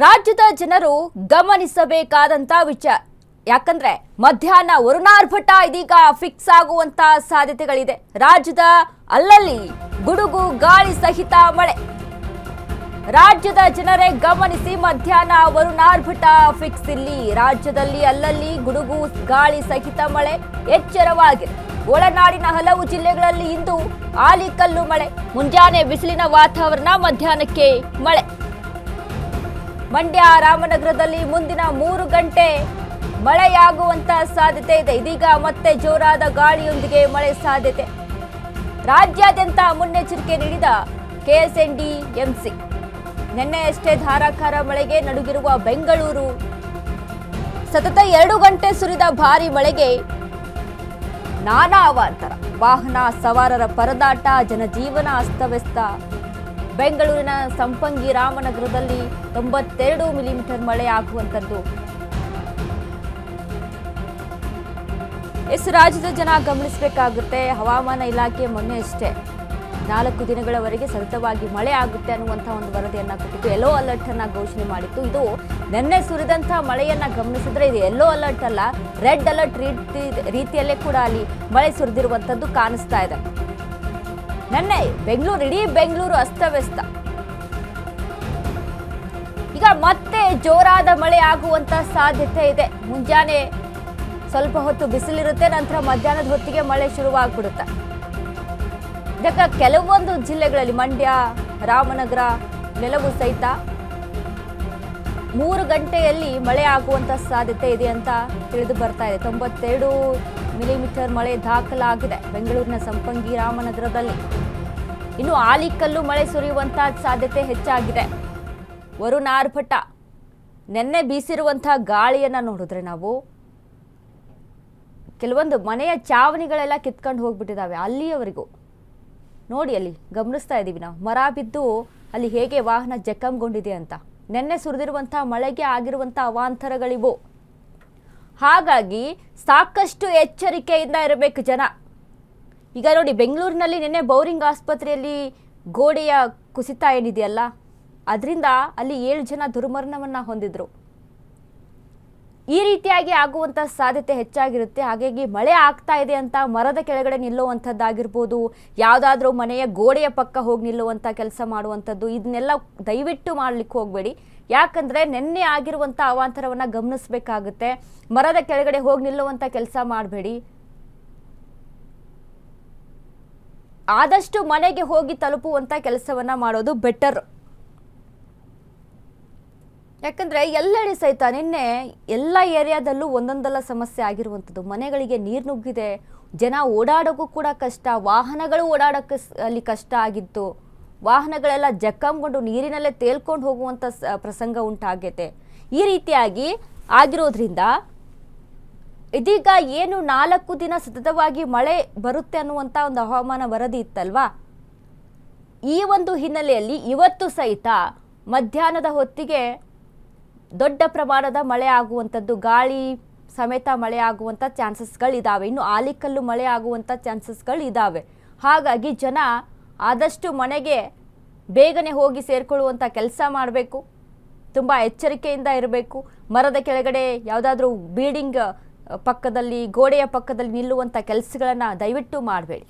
ರಾಜ್ಯದ ಜನರು ಗಮನಿಸಬೇಕಾದಂತ ವಿಚಾರ. ಯಾಕಂದ್ರೆ ಮಧ್ಯಾಹ್ನ ವರುಣಾರ್ಭಟ ಇದೀಗ ಫಿಕ್ಸ್ ಆಗುವಂತ ಸಾಧ್ಯತೆಗಳಿದೆ. ರಾಜ್ಯದ ಅಲ್ಲಲ್ಲಿ ಗುಡುಗು ಗಾಳಿ ಸಹಿತ ಮಳೆ. ರಾಜ್ಯದ ಜನರೇ ಗಮನಿಸಿ, ಮಧ್ಯಾಹ್ನ ವರುಣಾರ್ಭಟ ಫಿಕ್ಸ್. ಇಲ್ಲಿ ರಾಜ್ಯದಲ್ಲಿ ಅಲ್ಲಲ್ಲಿ ಗುಡುಗು ಗಾಳಿ ಸಹಿತ ಮಳೆ ಎಚ್ಚರವಾಗಿದೆ. ಒಳನಾಡಿನ ಹಲವು ಜಿಲ್ಲೆಗಳಲ್ಲಿ ಇಂದು ಆಲಿಕಲ್ಲು ಮಳೆ. ಮುಂಜಾನೆ ಬಿಸಿಲಿನ ವಾತಾವರಣ, ಮಧ್ಯಾಹ್ನಕ್ಕೆ ಮಳೆ. ಮಂಡ್ಯ, ರಾಮನಗರದಲ್ಲಿ ಮುಂದಿನ 3 ಗಂಟೆ ಮಳೆಯಾಗುವಂತ ಸಾಧ್ಯತೆ ಇದೆ. ಇದೀಗ ಮತ್ತೆ ಜೋರಾದ ಗಾಳಿಯೊಂದಿಗೆ ಮಳೆ ಸಾಧ್ಯತೆ. ರಾಜ್ಯಾದ್ಯಂತ ಮುನ್ನೆಚ್ಚರಿಕೆ ನೀಡಿದ KSND-MC. ನಿನ್ನೆಯಷ್ಟೇ ಧಾರಾಕಾರ ಮಳೆಗೆ ನಡುಗಿರುವ ಬೆಂಗಳೂರು. ಸತತ 2 ಗಂಟೆ ಸುರಿದ ಭಾರಿ ಮಳೆಗೆ ನಾನಾ ಅವಾಂತರ. ವಾಹನ ಸವಾರರ ಪರದಾಟ, ಜನಜೀವನ ಅಸ್ತವ್ಯಸ್ತ. ಬೆಂಗಳೂರಿನ ಸಂಪಂಗಿ, ರಾಮನಗರದಲ್ಲಿ 92 ಮಿಲಿಮೀಟರ್ ಮಳೆ ಆಗುವಂಥದ್ದು. ರಾಜ್ಯದ ಜನ ಗಮನಿಸಬೇಕಾಗುತ್ತೆ. ಹವಾಮಾನ ಇಲಾಖೆ ಮೊನ್ನೆ ಅಷ್ಟೇ 4 ದಿನಗಳವರೆಗೆ ಸತತವಾಗಿ ಮಳೆ ಆಗುತ್ತೆ ಅನ್ನುವಂಥ ಒಂದು ವರದಿಯನ್ನ ಕೊಟ್ಟಿತ್ತು. ಯೆಲ್ಲೋ ಅಲರ್ಟ್ ಅನ್ನ ಘೋಷಣೆ ಮಾಡಿತ್ತು. ಇದು ನಿನ್ನೆ ಸುರಿದಂಥ ಮಳೆಯನ್ನ ಗಮನಿಸಿದ್ರೆ ಇದು ಯೆಲ್ಲೋ ಅಲರ್ಟ್ ಅಲ್ಲ, ರೆಡ್ ಅಲರ್ಟ್ ರೀತಿಯಲ್ಲೇ ಕೂಡ ಅಲ್ಲಿ ಮಳೆ ಸುರಿದಿರುವಂಥದ್ದು ಕಾಣಿಸ್ತಾ ಇದೆ. ನಿನ್ನೆ ಇಡೀ ಬೆಂಗಳೂರು ಅಸ್ತವ್ಯಸ್ತ. ಈಗ ಮತ್ತೆ ಜೋರಾದ ಮಳೆ ಆಗುವಂತ ಸಾಧ್ಯತೆ ಇದೆ. ಮುಂಜಾನೆ ಸ್ವಲ್ಪ ಹೊತ್ತು ಬಿಸಿಲಿರುತ್ತೆ, ನಂತರ ಮಧ್ಯಾಹ್ನದ ಹೊತ್ತಿಗೆ ಮಳೆ ಶುರುವಾಗ್ಬಿಡುತ್ತೆ. ಇದಕ್ಕೆ ಕೆಲವೊಂದು ಜಿಲ್ಲೆಗಳಲ್ಲಿ ಮಂಡ್ಯ, ರಾಮನಗರ ನೆಲವು ಸಹಿತ 3 ಗಂಟೆಯಲ್ಲಿ ಮಳೆ ಆಗುವಂತ ಸಾಧ್ಯತೆ ಇದೆ ಅಂತ ತಿಳಿದು ಬರ್ತಾ ಇದೆ. 92 ಮಿಲಿಮೀಟರ್ ಮಳೆ ದಾಖಲಾಗಿದೆ ಬೆಂಗಳೂರಿನ ಸಂಪಂಗಿ, ರಾಮನಗರದಲ್ಲಿ. ಇನ್ನು ಆಲಿಕಲ್ಲು ಮಳೆ ಸುರಿಯುವಂತ ಸಾಧ್ಯತೆ ಹೆಚ್ಚಾಗಿದೆ. ವರುಣಾರ್ಭಟ ನಿನ್ನೆ ಬೀಸಿರುವಂತಹ ಗಾಳಿಯನ್ನ ನೋಡಿದ್ರೆ ನಾವು ಕೆಲವೊಂದು ಮನೆಯ ಚಾವಣಿಗಳೆಲ್ಲ ಕಿತ್ಕೊಂಡು ಹೋಗ್ಬಿಟ್ಟಿದ್ದಾವೆ. ಅಲ್ಲಿಯವರೆಗೂ ನೋಡಿ, ಅಲ್ಲಿ ಗಮನಿಸ್ತಾ ಇದ್ದೀವಿ ನಾವು, ಮರ ಬಿದ್ದು ಅಲ್ಲಿ ಹೇಗೆ ವಾಹನ ಜಖಂಗೊಂಡಿದೆ ಅಂತ. ನಿನ್ನೆ ಸುರಿದಿರುವಂತಹ ಮಳೆಗೆ ಆಗಿರುವಂಥ ಅವಾಂತರಗಳಿವು. ಹಾಗಾಗಿ ಸಾಕಷ್ಟು ಎಚ್ಚರಿಕೆಯಿಂದ ಇರಬೇಕು ಜನ. ಈಗ ನೋಡಿ, ಬೆಂಗಳೂರಿನಲ್ಲಿ ನಿನ್ನೆ ಬೌರಿಂಗ್ ಆಸ್ಪತ್ರೆಯಲ್ಲಿ ಗೋಡೆಯ ಕುಸಿತ ಏನಿದೆಯಲ್ಲ, ಅದರಿಂದ ಅಲ್ಲಿ 7 ಜನ ದುರ್ಮರಣವನ್ನ ಹೊಂದಿದ್ರು. ಈ ರೀತಿಯಾಗಿ ಆಗುವಂಥ ಸಾಧ್ಯತೆ ಹೆಚ್ಚಾಗಿರುತ್ತೆ. ಹಾಗಾಗಿ ಮಳೆ ಆಗ್ತಾ ಇದೆ ಅಂತ ಮರದ ಕೆಳಗಡೆ ನಿಲ್ಲುವಂಥದ್ದಾಗಿರ್ಬೋದು, ಯಾವುದಾದ್ರೂ ಮನೆಯ ಗೋಡೆಯ ಪಕ್ಕ ಹೋಗಿ ನಿಲ್ಲುವಂಥ ಕೆಲಸ ಮಾಡುವಂಥದ್ದು, ಇದನ್ನೆಲ್ಲ ದಯವಿಟ್ಟು ಮಾಡ್ಲಿಕ್ಕೆ ಹೋಗಬೇಡಿ. ಯಾಕಂದರೆ ನಿನ್ನೆ ಆಗಿರುವಂಥ ಅವಾಂತರವನ್ನು ಗಮನಿಸಬೇಕಾಗುತ್ತೆ. ಮರದ ಕೆಳಗಡೆ ಹೋಗಿ ನಿಲ್ಲುವಂಥ ಕೆಲಸ ಮಾಡಬೇಡಿ. ಆದಷ್ಟು ಮನೆಗೆ ಹೋಗಿ ತಲುಪುವಂಥ ಕೆಲಸವನ್ನು ಮಾಡೋದು ಬೆಟರ್. ಯಾಕಂದರೆ ಎಲ್ಲೆಡೆ ಸಹಿತ ನಿನ್ನೆ ಎಲ್ಲ ಏರಿಯಾದಲ್ಲೂ ಒಂದೊಂದಲ್ಲ ಸಮಸ್ಯೆ ಆಗಿರುವಂಥದ್ದು. ಮನೆಗಳಿಗೆ ನೀರು ನುಗ್ಗಿದೆ, ಜನ ಓಡಾಡೋಕ್ಕೂ ಕೂಡ ಕಷ್ಟ, ವಾಹನಗಳು ಓಡಾಡೋಕ್ಕೆ ಅಲ್ಲಿ ಕಷ್ಟ ಆಗಿತ್ತು. ವಾಹನಗಳೆಲ್ಲ ಜಖಂಗೊಂಡು ನೀರಿನಲ್ಲೇ ತೇಲ್ಕೊಂಡು ಹೋಗುವಂಥ ಪ್ರಸಂಗ ಉಂಟಾಗೈತೆ. ಈ ರೀತಿಯಾಗಿ ಆಗಿರೋದ್ರಿಂದ ಇದೀಗ ಏನು 4 ದಿನ ಸತತವಾಗಿ ಮಳೆ ಬರುತ್ತೆ ಅನ್ನುವಂಥ ಒಂದು ಹವಾಮಾನ ವರದಿ ಇತ್ತಲ್ವಾ, ಈ ಒಂದು ಹಿನ್ನೆಲೆಯಲ್ಲಿ ಇವತ್ತು ಸಹಿತ ಮಧ್ಯಾಹ್ನದ ಹೊತ್ತಿಗೆ ದೊಡ್ಡ ಪ್ರಮಾಣದ ಮಳೆ ಆಗುವಂಥದ್ದು, ಗಾಳಿ ಸಮೇತ ಮಳೆ ಆಗುವಂಥ ಚಾನ್ಸಸ್ಗಳಿದ್ದಾವೆ. ಇನ್ನು ಆಲಿಕಲ್ಲು ಮಳೆ ಆಗುವಂಥ ಚಾನ್ಸಸ್ಗಳಿದ್ದಾವೆ. ಹಾಗಾಗಿ ಜನ ಆದಷ್ಟು ಮನೆಗೆ ಬೇಗನೆ ಹೋಗಿ ಸೇರಿಕೊಳ್ಳುವಂಥ ಕೆಲಸ ಮಾಡಬೇಕು. ತುಂಬ ಎಚ್ಚರಿಕೆಯಿಂದ ಇರಬೇಕು. ಮರದ ಕೆಳಗಡೆ ಯಾವುದಾದ್ರೂ ಬಿಲ್ಡಿಂಗ್ ಪಕ್ಕದಲ್ಲಿ, ಗೋಡೆಯ ಪಕ್ಕದಲ್ಲಿ ನಿಲ್ಲುವಂಥ ಕೆಲಸಗಳನ್ನು ದಯವಿಟ್ಟು ಮಾಡಬೇಡಿ.